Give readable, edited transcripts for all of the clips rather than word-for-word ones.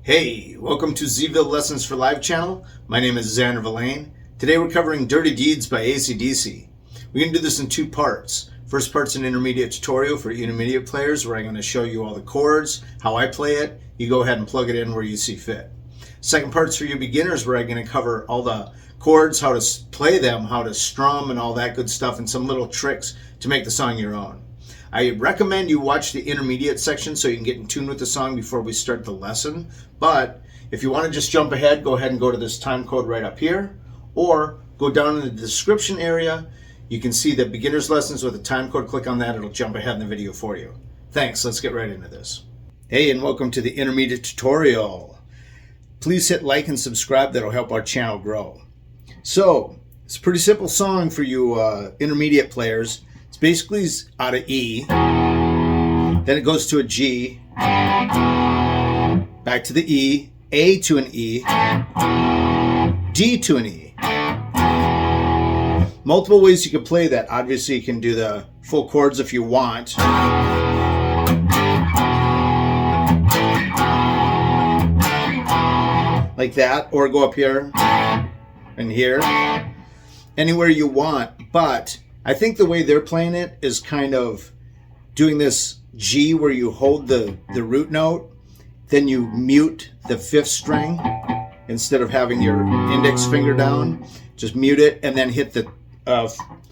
Hey, welcome to Zville Lessons for Live channel. My name is Xander Villain. Today we're covering Dirty Deeds by AC/DC. We're going to do this in two parts. First part's an intermediate tutorial for intermediate players where I'm going to show you all the chords, how I play it. You go ahead and plug it in where you see fit. Second part's for you beginners where I'm going to cover all the chords, how to play them, how to strum and all that good stuff, and some little tricks to make the song your own. I recommend you watch the intermediate section so you can get in tune with the song before we start the lesson. But if you want to just jump ahead, go ahead and go to this time code right up here, or go down in the description area. You can see the beginner's lessons with a time code. Click on that, it'll jump ahead in the video for you. Thanks, let's get right into this. Hey, and welcome to the intermediate tutorial. Please hit like and subscribe, that'll help our channel grow. So, it's a pretty simple song for you intermediate players. It's basically out of E, then it goes to a G, back to the E, A to an E, D to an E. Multiple ways you can play that. Obviously you can do the full chords if you want. Like that, or go up here and here. Anywhere you want, but I think the way they're playing it is kind of doing this G where you hold the root note, then you mute the fifth string instead of having your index finger down. Just mute it and then hit the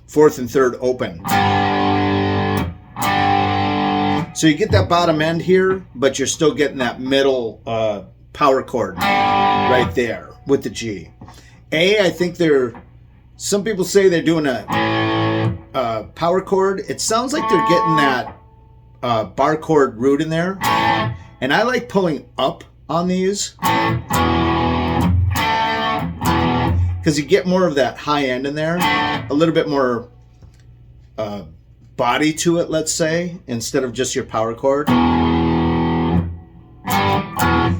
fourth and third open. So you get that bottom end here, but you're still getting that middle power chord right there with the G. A, I think some people say they're doing a power chord. It sounds like they're getting that bar chord root in there, and I like pulling up on these because you get more of that high end in there, a little bit more body to it, let's say, instead of just your power chord,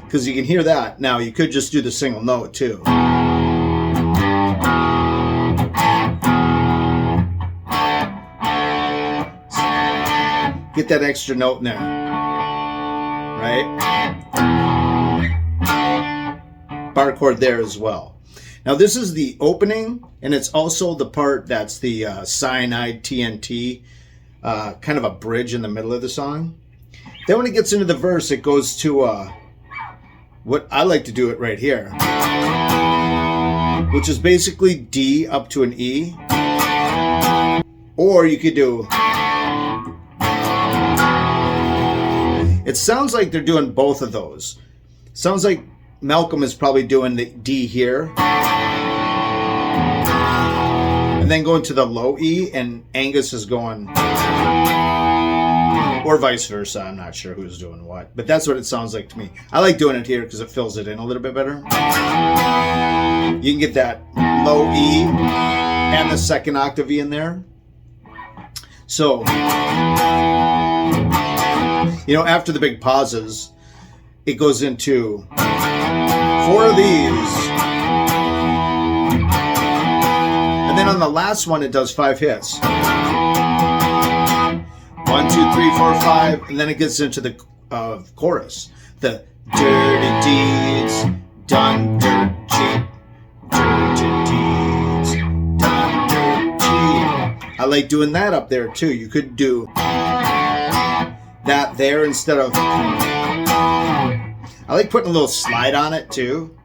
because you can hear that. Now you could just do the single note too. Get that extra note in there, right? Bar chord there as well. Now this is the opening, and it's also the part that's the cyanide TNT, kind of a bridge in the middle of the song. Then when it gets into the verse, it goes to what I like to do it right here, which is basically D up to an E, or you could do. It sounds like they're doing both of those. Sounds like Malcolm is probably doing the D here, and then going to the low E, and Angus is going, or vice versa. I'm not sure who's doing what, but that's what it sounds like to me. I like doing it here because it fills it in a little bit better. You can get that low E and the second octave E in there. So, you know, after the big pauses, it goes into 4 of these. And then on the last one, it does 5 hits. 1, 2, 3, 4, 5. And then it gets into the chorus. The dirty deeds done dirt cheap. Dirty deeds done dirt cheap. I like doing that up there too. You could do that there instead of, I like putting a little slide on it too.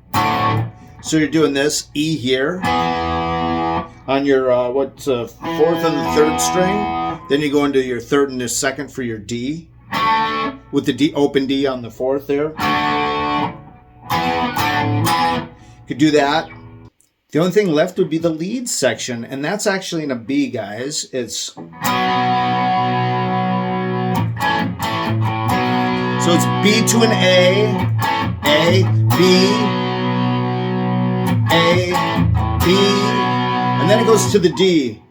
So you're doing this E here on your fourth and the third string, then you go into your third and the second for your D with the D, open D on the fourth there. Could do that. The only thing left would be the lead section, and that's actually in a B, guys. So it's B to an A, B, A, B, and then it goes to the D.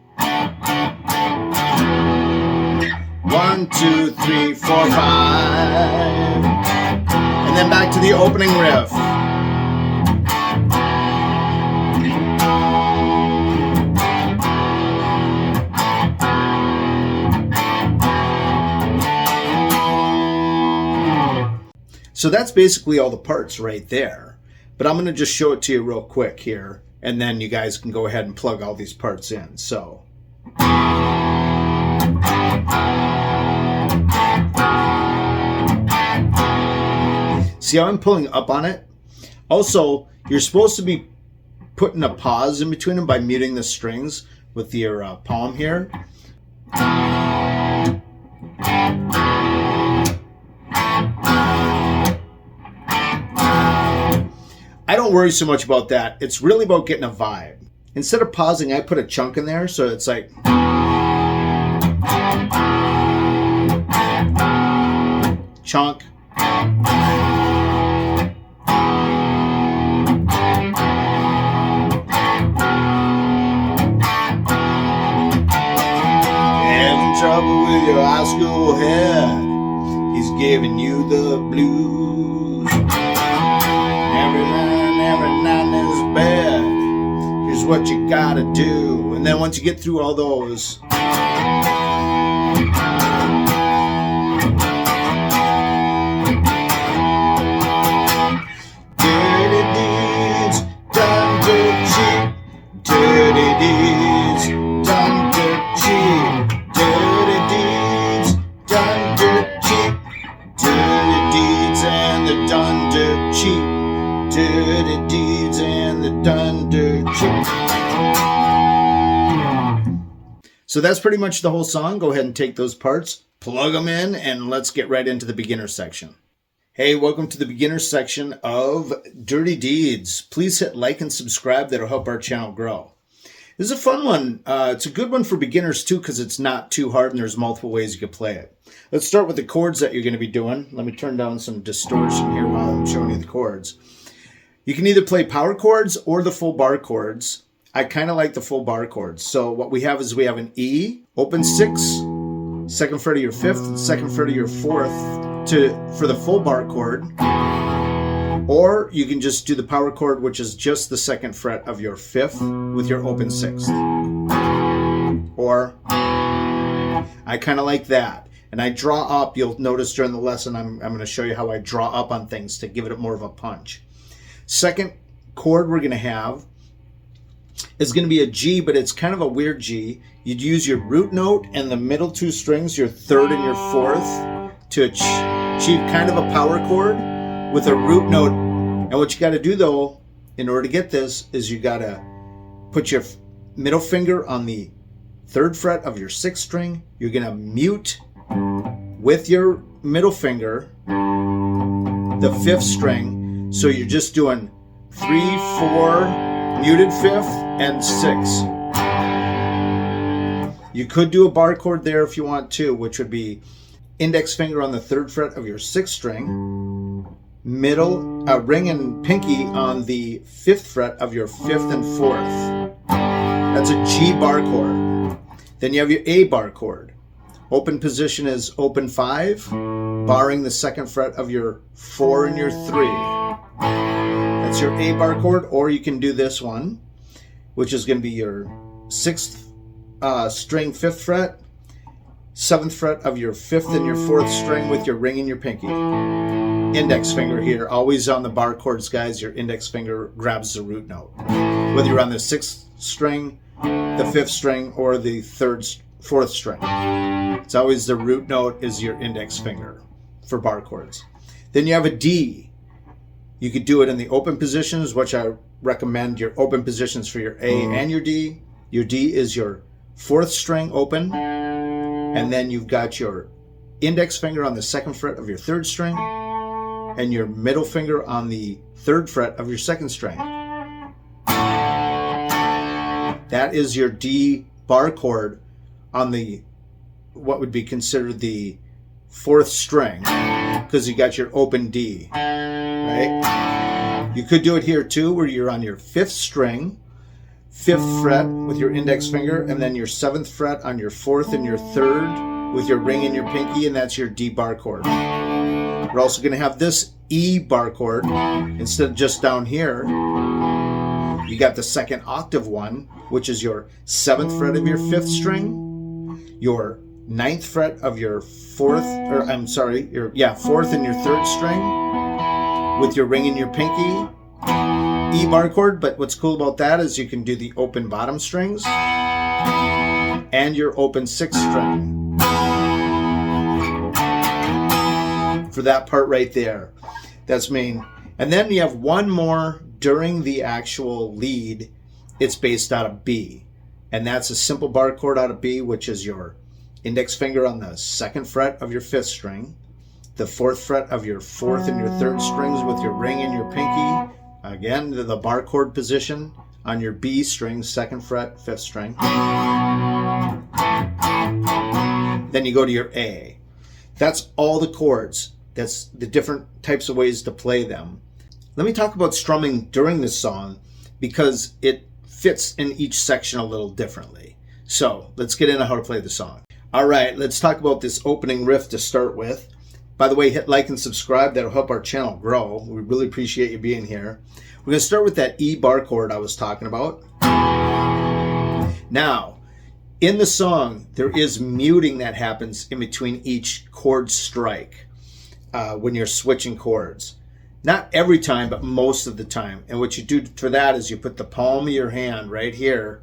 1, 2, 3, 4, 5, and then back to the opening riff. So that's basically all the parts right there. But I'm going to just show it to you real quick here, and then you guys can go ahead and plug all these parts in. So. See how I'm pulling up on it? Also, you're supposed to be putting a pause in between them by muting the strings with your palm here. I don't worry so much about that. It's really about getting a vibe. Instead of pausing, I put a chunk in there, so it's like... chunk. Having trouble with your high school head. He's giving you the blues. Every night in his bed. Here's what you gotta do. And then once you get through all those, dirty deeds done dirt cheap. Dirty deeds done dirt cheap. Dirty deeds done dirt cheap. Dirty deeds and they're done dirt cheap. Dirty deeds and the done dirt cheap. So that's pretty much the whole song. Go ahead and take those parts, plug them in, and let's get right into the beginner section. Hey, welcome to the beginner section of Dirty Deeds. Please hit like and subscribe. That'll help our channel grow. This is a fun one. It's a good one for beginners too because it's not too hard and there's multiple ways you can play it. Let's start with the chords that you're going to be doing. Let me turn down some distortion here while I'm showing you the chords. You can either play power chords or the full bar chords. I kind of like the full bar chords. So what we have is we have an E, open 6, second fret of your 5th, and second fret of your 4th for the full bar chord. Or you can just do the power chord, which is just the second fret of your 5th with your open 6th. Or I kind of like that. And I draw up, you'll notice during the lesson, I'm going to show you how I draw up on things to give it more of a punch. Second chord we're going to have is going to be a G, but it's kind of a weird G. You'd use your root note and the middle 2 strings, your 3rd and your 4th, to achieve kind of a power chord with a root note. And what you got to do though, in order to get this, is you got to put your middle finger on the 3rd fret of your 6th string. You're going to mute with your middle finger the 5th string. So you're just doing 3, 4, muted 5th, and 6. You could do a bar chord there if you want to, which would be index finger on the 3rd fret of your 6th string, middle, ring and pinky on the 5th fret of your 5th and 4th. That's a G bar chord. Then you have your A bar chord. Open position is open 5, barring the 2nd fret of your 4 and your 3. That's your A bar chord, or you can do this one, which is going to be your 6th string 5th fret, 7th fret of your 5th and your 4th string with your ring and your pinky. Index finger here, always on the bar chords, guys, your index finger grabs the root note. Whether you're on the 6th string, the 5th string, or the 4th string. It's always the root note is your index finger for bar chords. Then you have a D. You could do it in the open positions, which I recommend your open positions for your A and your D. Your D is your 4th string open, and then you've got your index finger on the 2nd fret of your 3rd string, and your middle finger on the 3rd fret of your 2nd string. That is your D bar chord on the what would be considered the 4th string, because you got your open D. Right? You could do it here too, where you're on your 5th string, 5th fret with your index finger, and then your 7th fret on your 4th and your 3rd with your ring and your pinky, and that's your D bar chord. We're also going to have this E bar chord. Instead of just down here, you got the 2nd octave one, which is your 7th fret of your 5th string, your 9th fret of your 4th and your 3rd string, with your ring and your pinky, E bar chord. But what's cool about that is you can do the open bottom strings and your open sixth string for that part right there. That's main. And then you have one more during the actual lead. It's based out of B, and that's a simple bar chord out of B, which is your index finger on the 2nd fret of your 5th string, the 4th fret of your 4th and your 3rd strings with your ring and your pinky. Again, the bar chord position on your B string, 2nd fret, 5th string. Then you go to your A. That's all the chords. That's the different types of ways to play them. Let me talk about strumming during this song because it fits in each section a little differently. So let's get into how to play the song. All right, let's talk about this opening riff to start with. By the way, hit like and subscribe. That'll help our channel grow. We really appreciate you being here. We're going to start with that E bar chord I was talking about. Now, in the song, there is muting that happens in between each chord strike when you're switching chords. Not every time, but most of the time. And what you do for that is you put the palm of your hand right here,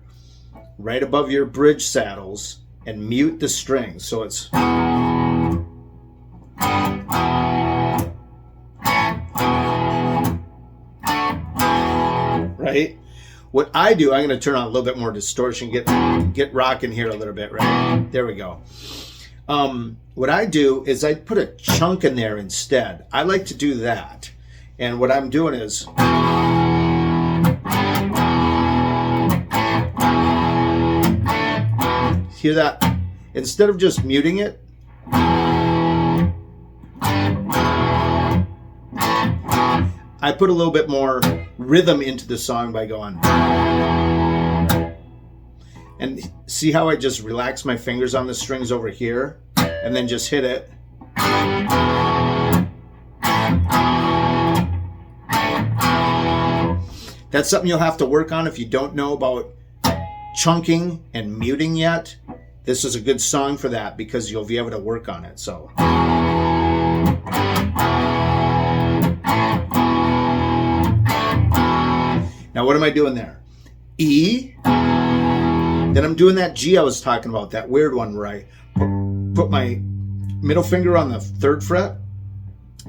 right above your bridge saddles, and mute the strings. So it's... right? What I do, I'm going to turn on a little bit more distortion, get rocking here a little bit, right? There we go. What I do is I put a chunk in there instead. I like to do that. And what I'm doing is... hear that? Instead of just muting it, I put a little bit more rhythm into the song by going... and see how I just relax my fingers on the strings over here and then just hit it. That's something you'll have to work on if you don't know about chunking and muting yet. This is a good song for that because you'll be able to work on it. So now what am I doing there? E. Then I'm doing that G I was talking about, that weird one where I put my middle finger on the 3rd fret,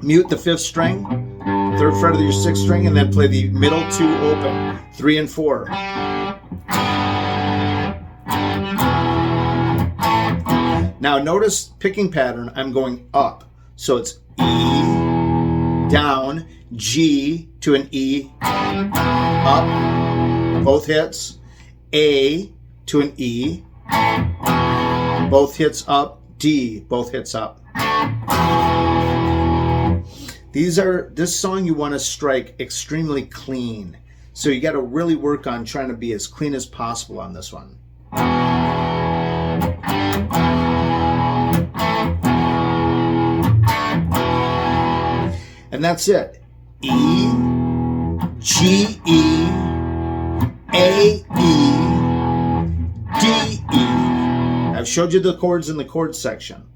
mute the 5th string, 3rd fret of your 6th string, and then play the middle 2 open, 3 and 4. Now notice picking pattern, I'm going up. So it's E, down, G to an E, up, both hits, A to an E, both hits up, D, both hits up. This song you want to strike extremely clean. So you got to really work on trying to be as clean as possible on this one. And that's it. E, G, E, A, E, D, E. I've showed you the chords in the chord section.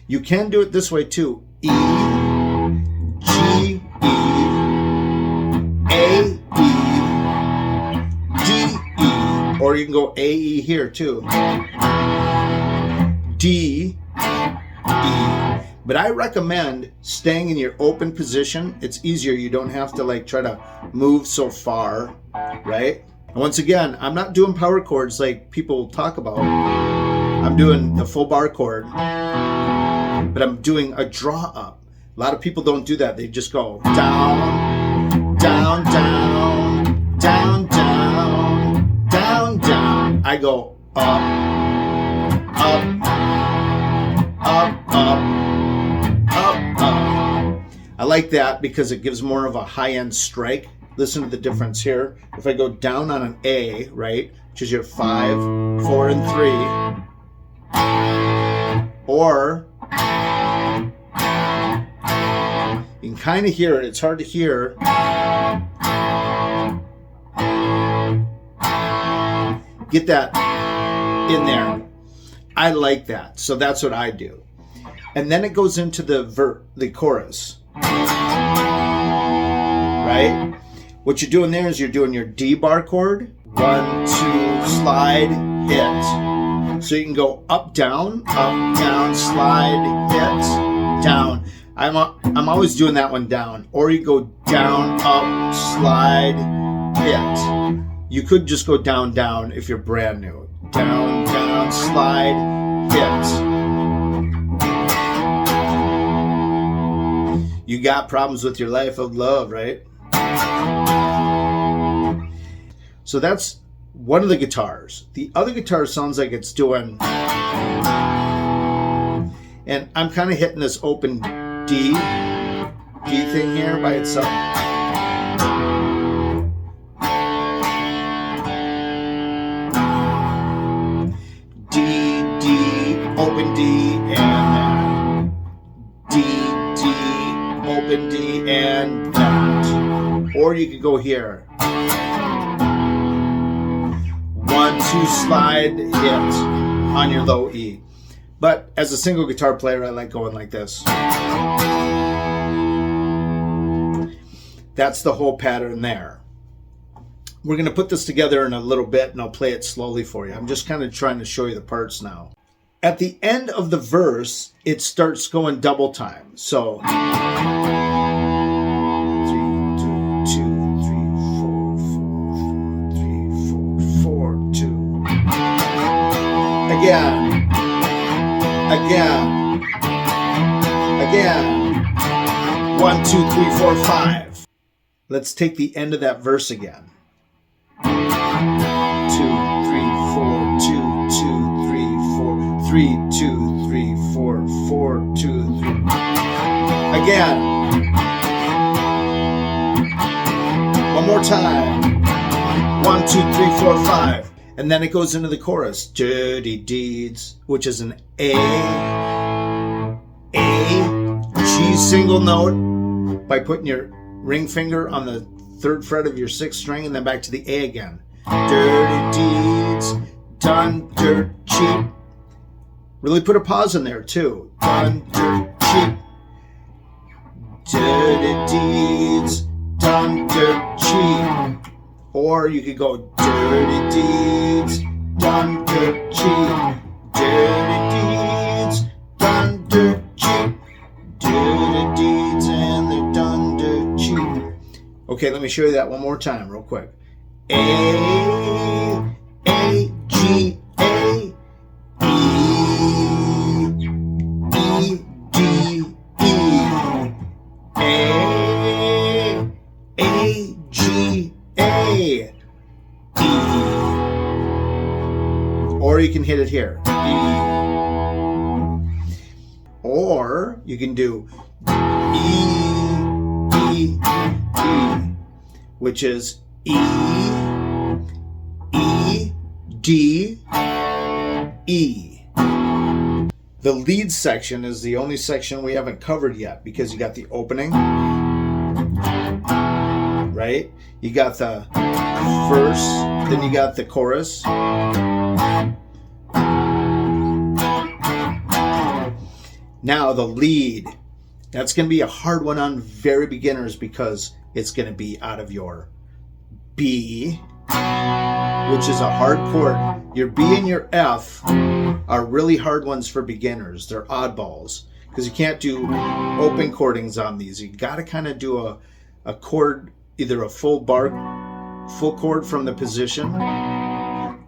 You can do it this way too. E, G, E, A, E, D, E. Or you can go A, E here too. D, E. But I recommend staying in your open position. It's easier. You don't have to like try to move so far, right? And once again, I'm not doing power chords like people talk about. I'm doing the full bar chord, but I'm doing a draw up. A lot of people don't do that. They just go down, down, down, down, down, down, down. I go up, up, up, up. I like that because it gives more of a high-end strike. Listen to the difference here. If I go down on an A, right, which is your 5, 4, and 3, or you can kind of hear it. It's hard to hear. Get that in there. I like that. So that's what I do. And then it goes into the chorus. right? What you're doing there is you're doing your D bar chord, 1, 2, slide, hit. So you can go up, down, slide, hit, down. I'm always doing that one down. Or you go down, up, slide, hit. You could just go down, down if you're brand new. Down, down, slide, hit. You got problems with your life of love, right? So that's one of the guitars. The other guitar sounds like it's doing, and I'm kind of hitting this open D thing here by itself. D, open D, and D, open D, and that. Or you could go here. 1, 2, slide, hit on your low E. But as a single guitar player, I like going like this. That's the whole pattern there. We're going to put this together in a little bit, and I'll play it slowly for you. I'm just kind of trying to show you the parts now. At the end of the verse, it starts going double time. So 3, 2, 2, 3, 4, 4, 3, 4, 2. Again. 1, 2, 3, 4, 5. Let's take the end of that verse again. 2, 3, 4, 2, 2, 3, 4, 3, 2, 3, 4, 4, 2, 3. Again. One more time. 1, 2, 3, 4, 5. And then it goes into the chorus. Dirty Deeds, which is an A, G single note by putting your ring finger on the 3rd fret of your 6th string and then back to the A again. Dirty deeds, done dirt cheap. Really put a pause in there too. Done dirt cheap. Dirty deeds, done dirt cheap. Or you could go dirty deeds, done dirt cheap. Dirty deeds, done dirt cheap. Dirty deeds and they're done dirt cheap. Okay, let me show you that one more time real quick. A, G, A, E, D, E. A, G, A, E. Or you can hit it here. E. Or you can do E, which is E, D, E. The lead section is the only section we haven't covered yet because you got the opening, right? You got the verse, then you got the chorus. Now the lead, that's going to be a hard one on very beginners because it's going to be out of your B, which is a hard chord. Your B and your F are really hard ones for beginners. They're oddballs because you can't do open chordings on these. You got to kind of do a chord, either a full chord from the position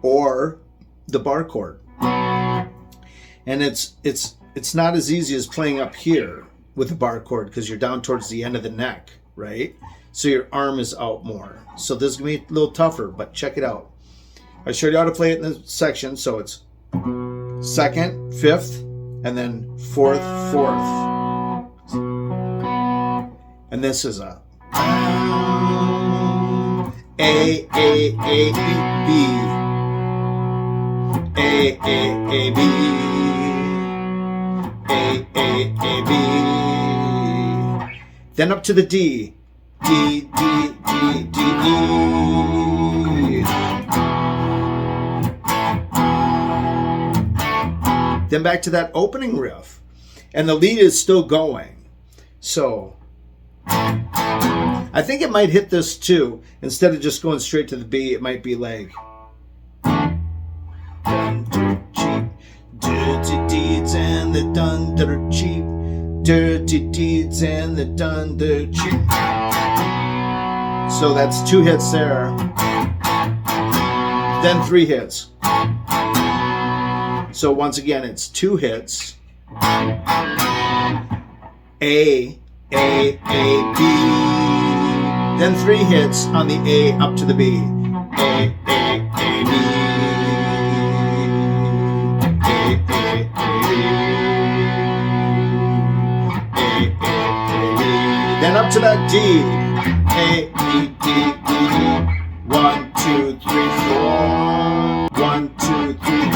or the bar chord. And it's not as easy as playing up here with the bar chord because you're down towards the end of the neck, right? So your arm is out more. So this is going to be a little tougher, but check it out. I showed you how to play it in the section. So it's 2nd, 5th, and then 4th, 4th. And this is a A, E, B. A, B. A, B. Then up to the D. D, D, D, D, E. Then back to that opening riff. And the lead is still going. So I think it might hit this too. Instead of just going straight to the B, it might be like dun dirt cheap, dirty deeds and the dun dirt cheap, dirty deeds and the dun dirt cheap. So that's 2 hits there. Then 3 hits. So once again, it's 2 hits. A, B. Then 3 hits on the A up to the B. A, B. Then up to that D. A, B, D, E. 1, 2, 3, 4. 1, 2, 3,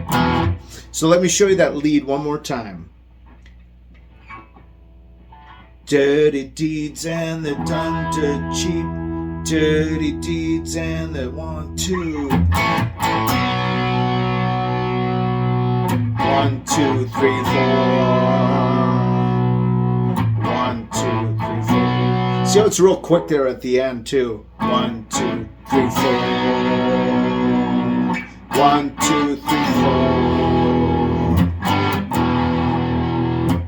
4. So let me show you that lead one more time. Dirty deeds and the done dirt cheap. Dirty deeds and the 1, 2. 1, 2, 3, 4. 1, 2, 3, 4. See how it's real quick there at the end too. 1, 2, 3, 4. 1, 2, 3, 4.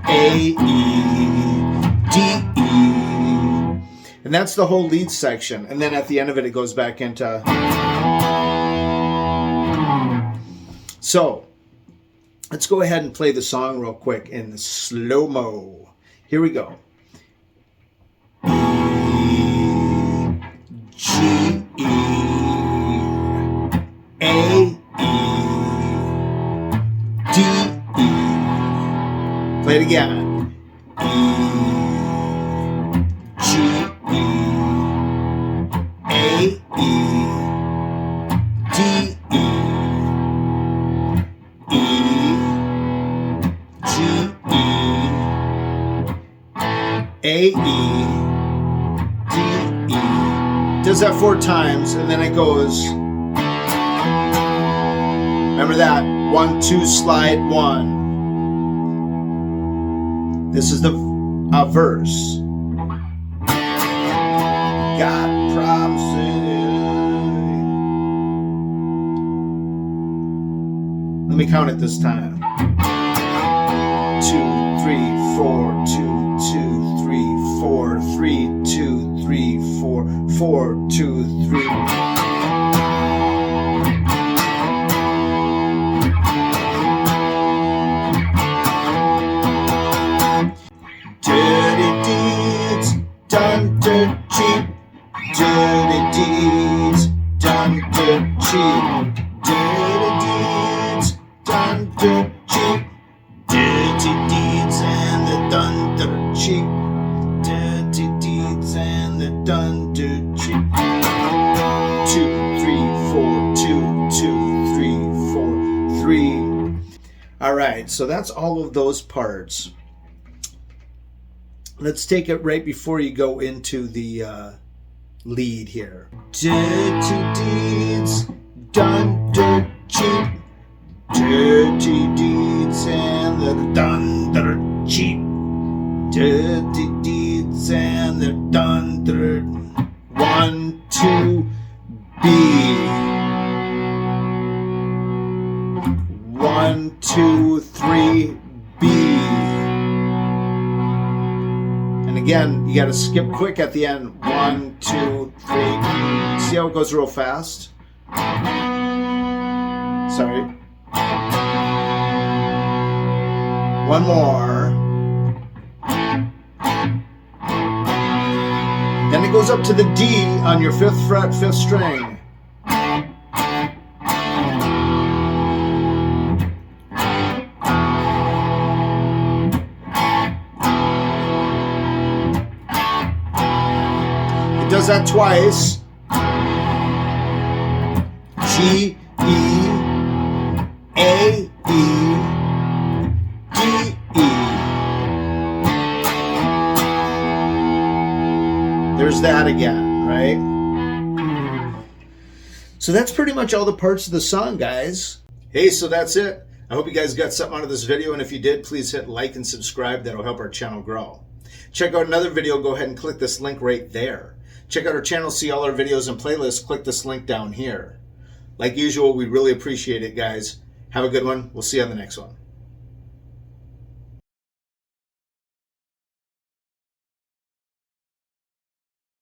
A, E, D, E. And that's the whole lead section. And then at the end of it, it goes back into. So let's go ahead and play the song real quick in slow-mo. Here we go. E, G, E, A, E, D, E. Play it again. E, G, E, A, E, D, E, E, G, E, A, E, D, E. Does that 4 times, and then it goes. Remember that 1, 2, slide 1. This is the verse. God promises. Let me count it this time. 2, 3, 4, 2, 2, 3, 4, 3, 2, 3, 4, 4, 2, 3. Dirty deeds, done dirt cheap. Dirty deeds, done dirt cheap. Dirty deeds, done dirt cheap. Dirty deeds and the done dirt cheap. Dirty deeds and the done dirt cheap. 2, 3, 4, 2, 2, 3, 4, 3. All right, so that's all of those parts. Let's take it right before you go into the lead here. Dirty deeds, done dirt cheap. Dirty deeds and the done dirt cheap. Dirty deeds and the done dirt. 1, 2, B. 1, 2, 3, B. And again, you got to skip quick at the end. 1, 2, 3. See how it goes real fast? Sorry. One more. Then it goes up to the D on your 5th fret, 5th string. It does that twice. G, E, A, E, D, E. There's that again, right? So that's pretty much all the parts of the song, guys. Hey, so that's it. I hope you guys got something out of this video, and if you did, please hit like and subscribe. That'll help our channel grow. Check out another video, go ahead and click this link right there. Check out our channel, see all our videos and playlists, click this link down here. Like usual, we really appreciate it, guys. Have a good one. We'll see you on the next one.